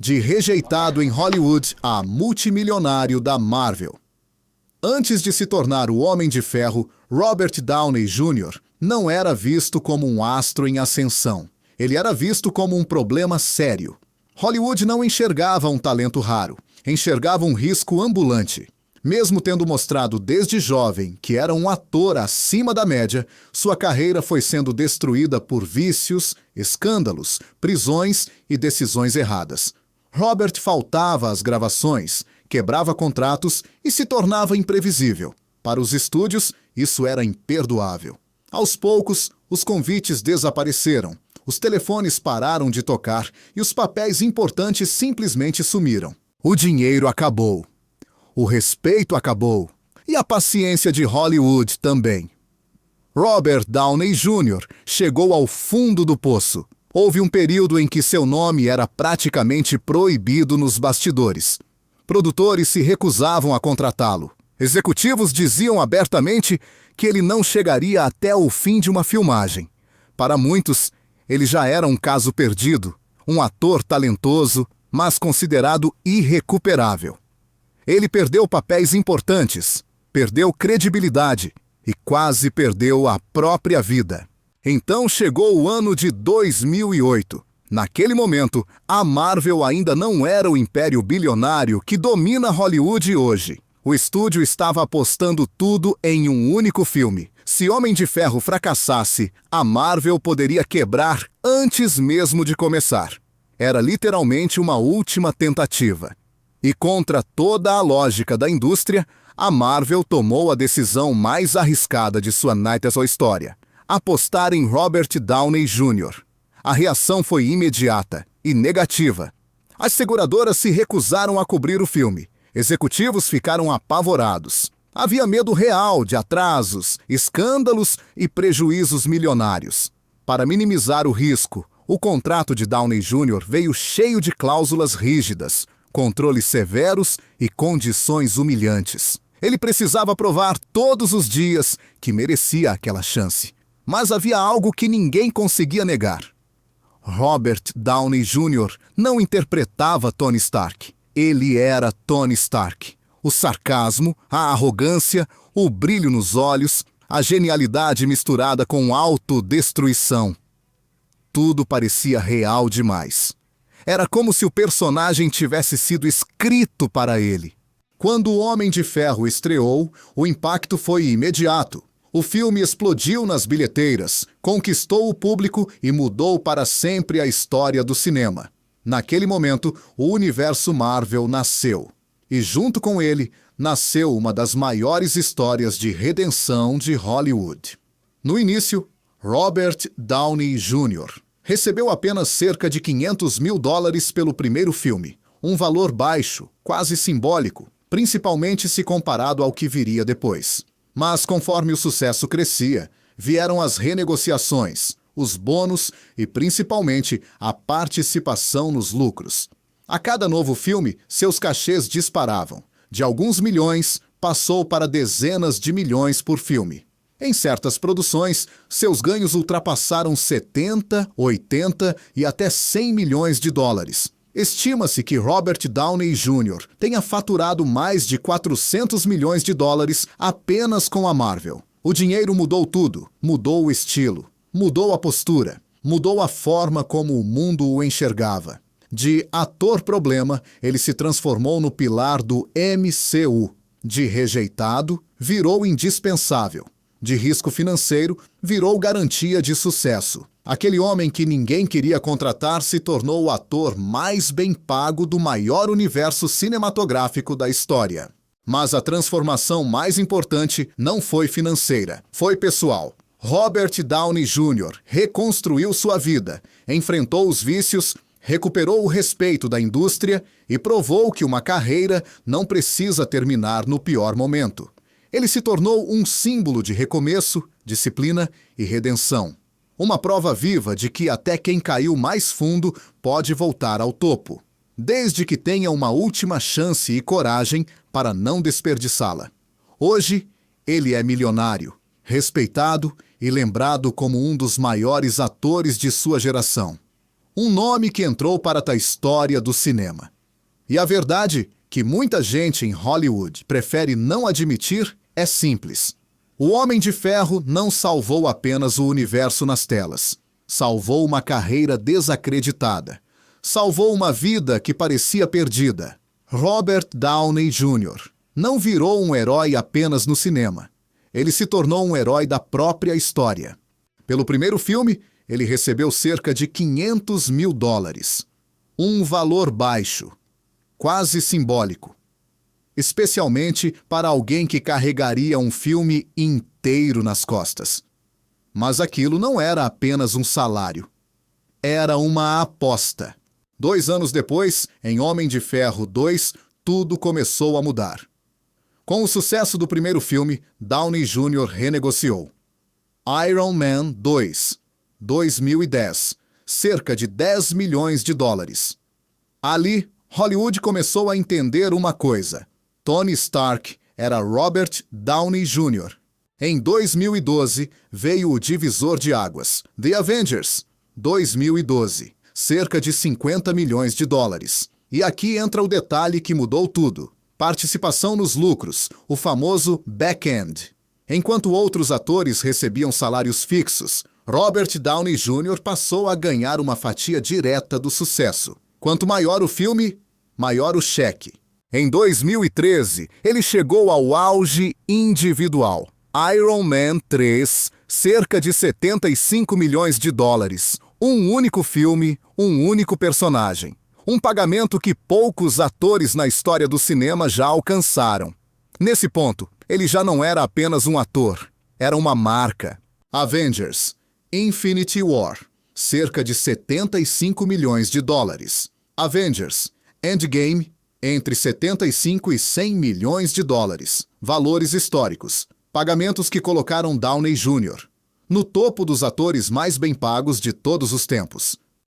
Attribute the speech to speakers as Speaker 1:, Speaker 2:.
Speaker 1: De rejeitado em Hollywood a multimilionário da Marvel. Antes de se tornar o Homem de Ferro, Robert Downey Jr. não era visto como um astro em ascensão. Ele era visto como um problema sério. Hollywood não enxergava um talento raro, enxergava um risco ambulante. Mesmo tendo mostrado desde jovem que era um ator acima da média, sua carreira foi sendo destruída por vícios, escândalos, prisões e decisões erradas. Robert faltava às gravações, quebrava contratos e se tornava imprevisível. Para os estúdios, isso era imperdoável. Aos poucos, os convites desapareceram, os telefones pararam de tocar e os papéis importantes simplesmente sumiram. O dinheiro acabou. O respeito acabou. E a paciência de Hollywood também. Robert Downey Jr. chegou ao fundo do poço. Houve um período em que seu nome era praticamente proibido nos bastidores. Produtores se recusavam a contratá-lo. Executivos diziam abertamente que ele não chegaria até o fim de uma filmagem. Para muitos, ele já era um caso perdido, um ator talentoso, mas considerado irrecuperável. Ele perdeu papéis importantes, perdeu credibilidade e quase perdeu a própria vida. Então chegou o ano de 2008. Naquele momento, a Marvel ainda não era o império bilionário que domina Hollywood hoje. O estúdio estava apostando tudo em um único filme. Se Homem de Ferro fracassasse, a Marvel poderia quebrar antes mesmo de começar. Era literalmente uma última tentativa. E contra toda a lógica da indústria, a Marvel tomou a decisão mais arriscada de sua história: apostar em Robert Downey Jr. A reação foi imediata e negativa. As seguradoras se recusaram a cobrir o filme. Executivos ficaram apavorados. Havia medo real de atrasos, escândalos e prejuízos milionários. Para minimizar o risco, o contrato de Downey Jr. veio cheio de cláusulas rígidas, controles severos e condições humilhantes. Ele precisava provar todos os dias que merecia aquela chance. Mas havia algo que ninguém conseguia negar. Robert Downey Jr. não interpretava Tony Stark. Ele era Tony Stark. O sarcasmo, a arrogância, o brilho nos olhos, a genialidade misturada com autodestruição. Tudo parecia real demais. Era como se o personagem tivesse sido escrito para ele. Quando o Homem de Ferro estreou, o impacto foi imediato. O filme explodiu nas bilheteiras, conquistou o público e mudou para sempre a história do cinema. Naquele momento, o universo Marvel nasceu. E junto com ele, nasceu uma das maiores histórias de redenção de Hollywood. No início, Robert Downey Jr. recebeu apenas cerca de $500 mil pelo primeiro filme. Um valor baixo, quase simbólico, principalmente se comparado ao que viria depois. Mas conforme o sucesso crescia, vieram as renegociações, os bônus e principalmente a participação nos lucros. A cada novo filme, seus cachês disparavam. De alguns milhões, passou para dezenas de milhões por filme. Em certas produções, seus ganhos ultrapassaram 70, 80 e até 100 milhões de dólares. Estima-se que Robert Downey Jr. tenha faturado mais de 400 milhões de dólares apenas com a Marvel. O dinheiro mudou tudo, mudou o estilo, mudou a postura, mudou a forma como o mundo o enxergava. De ator problema, ele se transformou no pilar do MCU. De rejeitado, virou indispensável. De risco financeiro, virou garantia de sucesso. Aquele homem que ninguém queria contratar se tornou o ator mais bem pago do maior universo cinematográfico da história. Mas a transformação mais importante não foi financeira, foi pessoal. Robert Downey Jr. reconstruiu sua vida, enfrentou os vícios, recuperou o respeito da indústria e provou que uma carreira não precisa terminar no pior momento. Ele se tornou um símbolo de recomeço, disciplina e redenção. Uma prova viva de que até quem caiu mais fundo pode voltar ao topo, desde que tenha uma última chance e coragem para não desperdiçá-la. Hoje, ele é milionário, respeitado e lembrado como um dos maiores atores de sua geração. Um nome que entrou para a história do cinema. E a verdade, que muita gente em Hollywood prefere não admitir, é simples. O Homem de Ferro não salvou apenas o universo nas telas. Salvou uma carreira desacreditada. Salvou uma vida que parecia perdida. Robert Downey Jr. não virou um herói apenas no cinema. Ele se tornou um herói da própria história. Pelo primeiro filme, ele recebeu cerca de $500 mil. Um valor baixo, quase simbólico. Especialmente para alguém que carregaria um filme inteiro nas costas. Mas aquilo não era apenas um salário. Era uma aposta. 2 anos depois, em Homem de Ferro 2, tudo começou a mudar. Com o sucesso do primeiro filme, Downey Jr. renegociou. Iron Man 2, 2010, cerca de $10 milhões. Ali, Hollywood começou a entender uma coisa. Tony Stark era Robert Downey Jr. Em 2012, veio o divisor de águas, The Avengers, 2012, cerca de $50 milhões. E aqui entra o detalhe que mudou tudo. Participação nos lucros, o famoso back-end. Enquanto outros atores recebiam salários fixos, Robert Downey Jr. passou a ganhar uma fatia direta do sucesso. Quanto maior o filme, maior o cheque. Em 2013, ele chegou ao auge individual. Iron Man 3, cerca de $75 milhões. Um único filme, um único personagem. Um pagamento que poucos atores na história do cinema já alcançaram. Nesse ponto, ele já não era apenas um ator, era uma marca. Avengers, Infinity War, cerca de $75 milhões. Avengers, Endgame, entre $75 e $100 milhões. Valores históricos, pagamentos que colocaram Downey Jr. no topo dos atores mais bem pagos de todos os tempos.